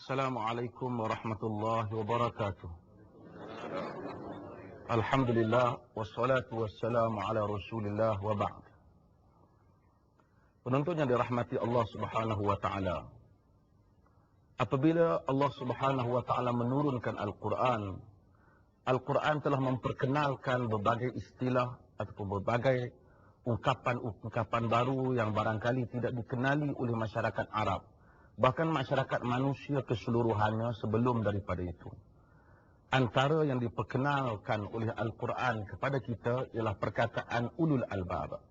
Assalamualaikum warahmatullahi wabarakatuh. Alhamdulillah wassalatu wassalamu ala Rasulillah wa ba'd. Penonton yang dirahmati Allah Subhanahu wa taala. Apabila Allah Subhanahu wa taala menurunkan Al-Quran, Al-Quran telah memperkenalkan berbagai istilah ataupun berbagai ungkapan-ungkapan baru yang barangkali tidak dikenali oleh masyarakat Arab, bahkan masyarakat manusia keseluruhannya sebelum daripada itu. Antara yang diperkenalkan oleh Al-Quran kepada kita ialah perkataan ulul albab.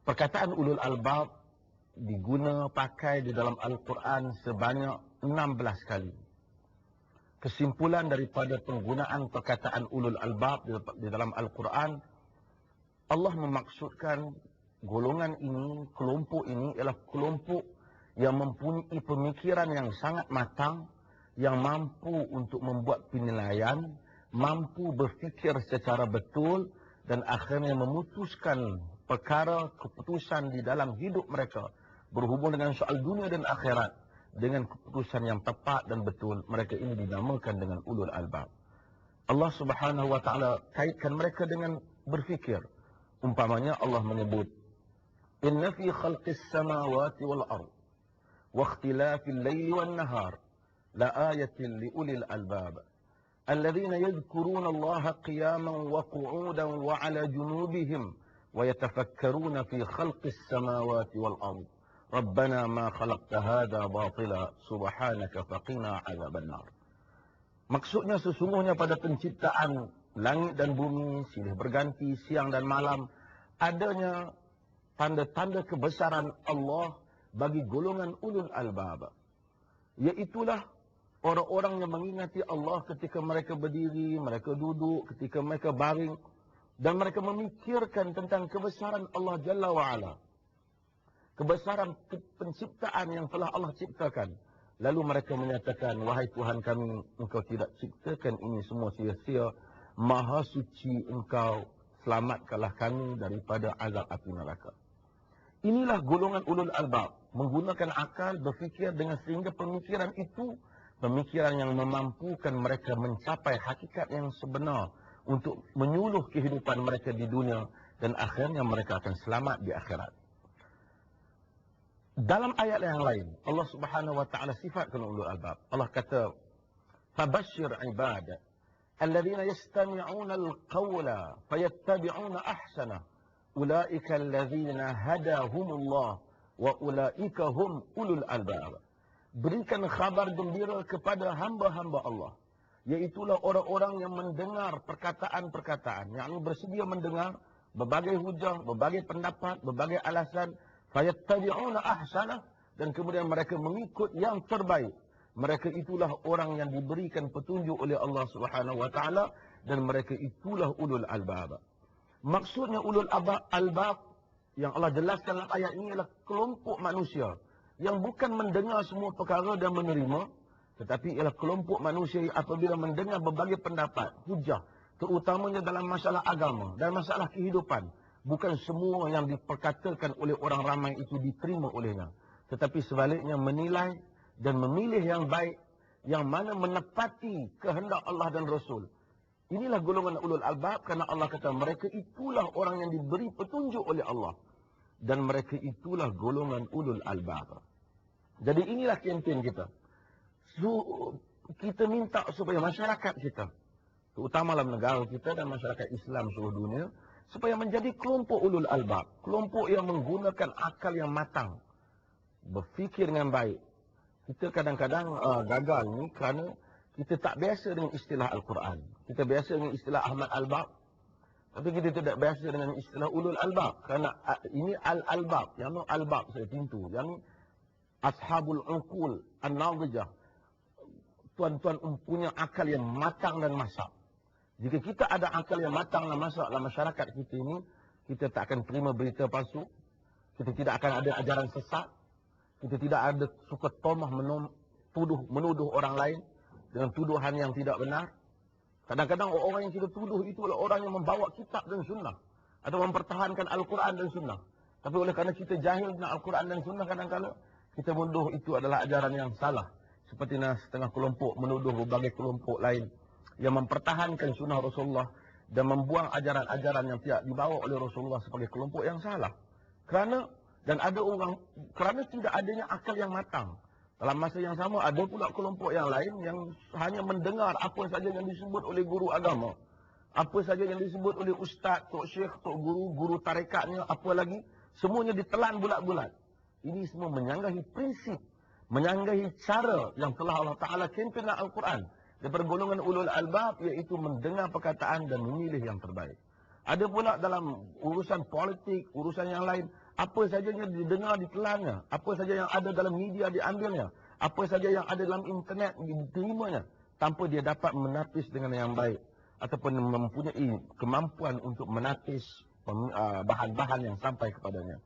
Perkataan ulul albab diguna pakai di dalam Al-Quran sebanyak 16 kali. Kesimpulan daripada penggunaan perkataan ulul albab di dalam Al-Quran, Allah memaksudkan golongan ini, kelompok ini ialah kelompok yang mempunyai pemikiran yang sangat matang, yang mampu untuk membuat penilaian, mampu berfikir secara betul dan akhirnya memutuskan perkara keputusan di dalam hidup mereka berhubung dengan soal dunia dan akhirat dengan keputusan yang tepat dan betul. Mereka ini dinamakan dengan ulul albab. Allah Subhanahu wa taala kaitkan mereka dengan berfikir. Umpamanya Allah menyebut, "Inna fi khalqis samawati wal ard wa ikhtilafil laili wan nahar لآية لأولي الألباب الذين يذكرون الله قياما وقعودا وعلى جنوبهم ويتفكرون في خلق السماوات والأرض ربنا ما خلقت هذا باطلا سبحانك فقنا عذاب النار." Maksudnya sesungguhnya pada penciptaan langit dan bumi silih berganti siang dan malam adanya tanda-tanda kebesaran Allah bagi golongan ulul albab, iaitulah orang-orang yang mengingati Allah ketika mereka berdiri, mereka duduk, ketika mereka baring, dan mereka memikirkan tentang kebesaran Allah Jalla wa'ala, kebesaran penciptaan yang telah Allah ciptakan. Lalu mereka menyatakan, "Wahai Tuhan kami, Engkau tidak ciptakan ini semua sia-sia. Maha suci Engkau, selamatkanlah kami daripada azab api neraka." Inilah golongan ulul albab, menggunakan akal berfikir dengan sehingga pemikiran itu pemikiran yang memampukan mereka mencapai hakikat yang sebenar untuk menyuluh kehidupan mereka di dunia dan akhirnya mereka akan selamat di akhirat. Dalam ayat yang lain, Allah Subhanahu wa taala sifatkan ulul albab. Allah kata, "Fabashshir ibad alladhina yastami'una al-qawla fayattabi'una ahsana ulaika alladhina hadahumullah wa ulaika hum ulul albab." Berikan khabar gembira kepada hamba-hamba Allah, iaitulah orang-orang yang mendengar perkataan-perkataan, yang bersedia mendengar berbagai hujah, berbagai pendapat, berbagai alasan, fayattabi'una ahsana, dan kemudian mereka mengikut yang terbaik. Mereka itulah orang yang diberikan petunjuk oleh Allah Subhanahu wa taala dan mereka itulah ulul albab. Maksudnya ulul albab yang Allah jelaskan dalam ayat ini adalah kelompok manusia yang bukan mendengar semua perkara dan menerima, tetapi ialah kelompok manusia yang apabila mendengar berbagai pendapat, hujah, terutamanya dalam masalah agama dan masalah kehidupan, bukan semua yang diperkatakan oleh orang ramai itu diterima olehnya, tetapi sebaliknya menilai dan memilih yang baik, yang mana menepati kehendak Allah dan Rasul. Inilah golongan ulul albab, kerana Allah kata mereka itulah orang yang diberi petunjuk oleh Allah dan mereka itulah golongan ulul albab. Jadi inilah kempen kita. Kita minta supaya masyarakat kita, terutama dalam negara kita dan masyarakat Islam seluruh dunia, supaya menjadi kelompok ulul albab, kelompok yang menggunakan akal yang matang, berfikir dengan baik. Kita kadang-kadang gagal ni kerana kita tak biasa dengan istilah Al-Quran. Kita biasa dengan istilah Ahmad Albab, tapi kita tidak biasa dengan istilah ulul albab. Kerana ini al-albab, yang albab saya pintu, yang ashabul uqul an-nadijah, tuan-tuan punya akal yang matang dan masak. Jika kita ada akal yang matang dan masak dalam masyarakat kita ini, kita tak akan terima berita palsu, kita tidak akan ada ajaran sesat, kita tidak ada suka tomah menuduh orang lain dengan tuduhan yang tidak benar. Kadang-kadang orang yang kita tuduh itu adalah orang yang membawa kitab dan sunnah atau mempertahankan Al-Quran dan sunnah. Tapi oleh kerana kita jahil dengan Al-Quran dan sunnah, kadang-kadang kita menuduh itu adalah ajaran yang salah. seperti setengah kelompok menuduh berbagai kelompok lain yang mempertahankan sunnah Rasulullah dan membuang ajaran-ajaran yang tidak dibawa oleh Rasulullah sebagai kelompok yang salah. Kerana tidak adanya akal yang matang. Dalam masa yang sama ada pula kelompok yang lain yang hanya mendengar apa saja yang disebut oleh guru agama. Apa saja yang disebut oleh ustaz, tok syekh, tok guru, guru tarekatnya, apa lagi, semuanya ditelan bulat-bulat. Ini semua menyanggahi prinsip, menyanggahi cara yang telah Allah Ta'ala kempen dalam Al-Quran. Daripada golongan ulul albab, iaitu mendengar perkataan dan memilih yang terbaik. Ada pula dalam urusan politik, urusan yang lain, apa saja yang didengar ditelannya, apa saja yang ada dalam media diambilnya, apa saja yang ada dalam internet diterimanya, tanpa dia dapat menapis dengan yang baik, ataupun mempunyai kemampuan untuk menapis bahan-bahan yang sampai kepadanya.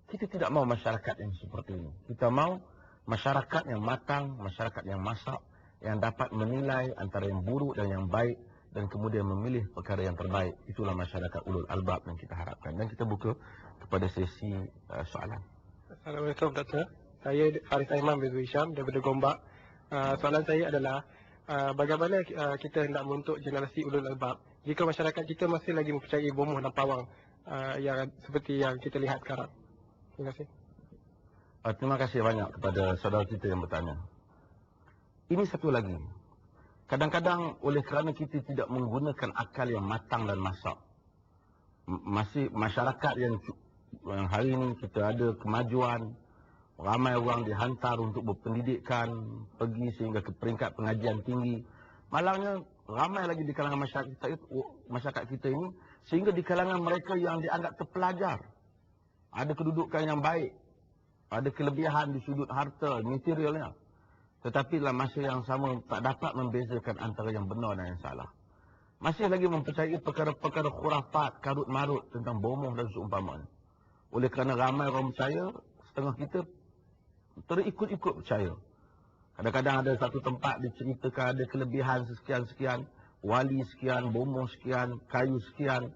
Kita tidak mahu masyarakat yang seperti ini. Kita mahu masyarakat yang matang, masyarakat yang masak, yang dapat menilai antara yang buruk dan yang baik, dan kemudian memilih perkara yang terbaik. Itulah masyarakat ulul albab yang kita harapkan. Dan kita buka kepada sesi soalan. Assalamualaikum Doktor. Saya Faris Aiman bin Hisham daripada Gombak. Soalan saya adalah, bagaimana kita hendak membentuk generasi ulul albab jika masyarakat kita masih lagi mempercayai bomoh dan pawang yang seperti yang kita lihat sekarang? Terima kasih. Terima kasih banyak kepada saudara kita yang bertanya. Ini satu lagi. Kadang-kadang oleh kerana kita tidak menggunakan akal yang matang dan masak, masih masyarakat yang hari ini kita ada kemajuan, ramai orang dihantar untuk berpendidikan, pergi sehingga ke peringkat pengajian tinggi. Malangnya ramai lagi di kalangan masyarakat kita ini, sehingga di kalangan mereka yang dianggap terpelajar, ada kedudukan yang baik, ada kelebihan di sudut harta, materialnya. Tetapi dalam masa yang sama tak dapat membezakan antara yang benar dan yang salah. Masih lagi mempercayai perkara-perkara khurafat, karut-marut tentang bomoh dan seumpamanya. Oleh kerana ramai orang percaya, setengah kita terikut-ikut percaya. Kadang-kadang ada satu tempat diceritakan ada kelebihan sekian-sekian, wali sekian, bomoh sekian, kayu sekian,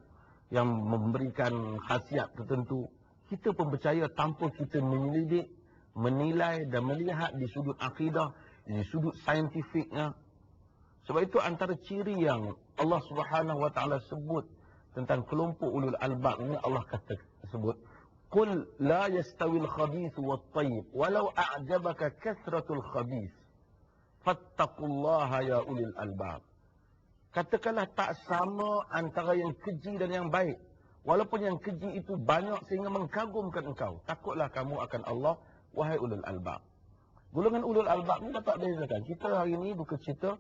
yang memberikan khasiat tertentu. Kita pun percaya tanpa kita menyelidik, menilai dan melihat di sudut akidah, di sudut saintifiknya. Sebab itu antara ciri yang Allah Subhanahu Wa Taala sebut tentang kelompok ulul albab ini, Allah kata sebut, "Qul la yastawil khabith wat tayyib walau a'jabaka kathratul khabith fattaqullaha ya ulil albab." Katakanlah tak sama antara yang keji dan yang baik. Walaupun yang keji itu banyak sehingga mengkagumkan engkau, takutlah kamu akan Allah, wahai ulul albab. Golongan ulul albab ni dapat bezakan. Kita hari ini buka cerita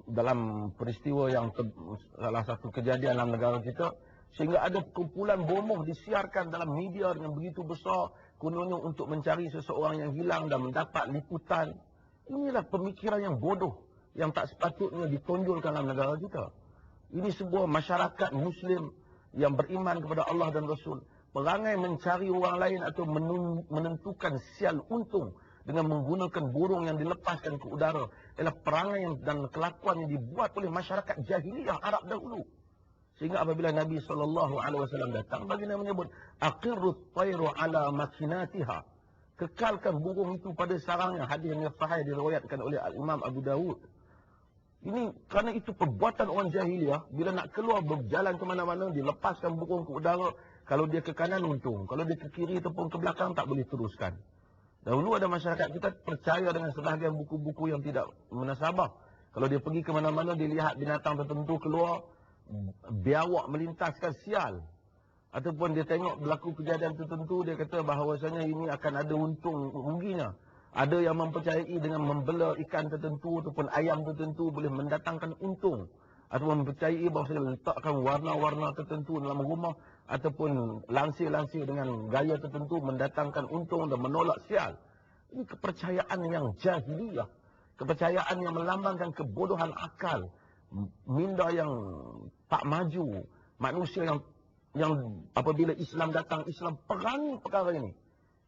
dalam peristiwa yang salah satu kejadian dalam negara kita, sehingga ada kumpulan bomoh disiarkan dalam media dengan begitu besar, kononnya untuk mencari seseorang yang hilang dan mendapat liputan. Inilah pemikiran yang bodoh yang tak sepatutnya ditonjolkan dalam negara kita. Ini sebuah masyarakat Muslim yang beriman kepada Allah dan Rasul. Perangai mencari orang lain atau menentukan sial untung dengan menggunakan burung yang dilepaskan ke udara ialah perangai dan kelakuan yang dibuat oleh masyarakat jahiliyah Arab dahulu. Sehingga apabila Nabi SAW datang, baginda menyebut, "Aqirrut tayru ala makinatiha." Kekalkan burung itu pada sarangnya. Hadis yang sahih diriwayatkan oleh Imam Abu Dawud. Ini kerana itu perbuatan orang jahiliyah, bila nak keluar berjalan ke mana-mana, dilepaskan burung ke udara. Kalau dia ke kanan untung, kalau dia ke kiri ataupun ke belakang tak boleh teruskan. Dahulu ada masyarakat kita percaya dengan sebahagian buku-buku yang tidak munasabah. Kalau dia pergi ke mana-mana, dia lihat binatang tertentu keluar, biawak melintaskan sial. Ataupun dia tengok berlaku kejadian tertentu, dia kata bahawasanya ini akan ada untung ruginya. Ada yang mempercayai dengan membela ikan tertentu ataupun ayam tertentu boleh mendatangkan untung. Ataupun mempercayai bahawasanya letakkan warna-warna tertentu dalam rumah ataupun lansir-lansir dengan gaya tertentu mendatangkan untung dan menolak sial. Ini kepercayaan yang jahiliyah. Kepercayaan yang melambangkan kebodohan akal. Minda yang tak maju. Manusia yang apabila Islam datang, Islam perangi perkara ini.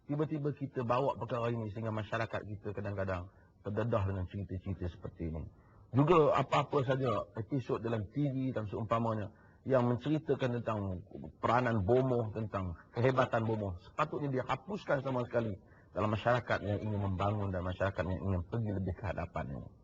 Tiba-tiba kita bawa perkara ini sehingga masyarakat kita kadang-kadang terdedah dengan cerita-cerita seperti ini. Juga apa-apa saja episod dalam TV dan seumpamanya yang menceritakan tentang peranan bomoh, tentang kehebatan bomoh, sepatutnya dihapuskan sama sekali dalam masyarakat yang ingin membangun dan masyarakat yang ingin pergi lebih ke hadapan ini.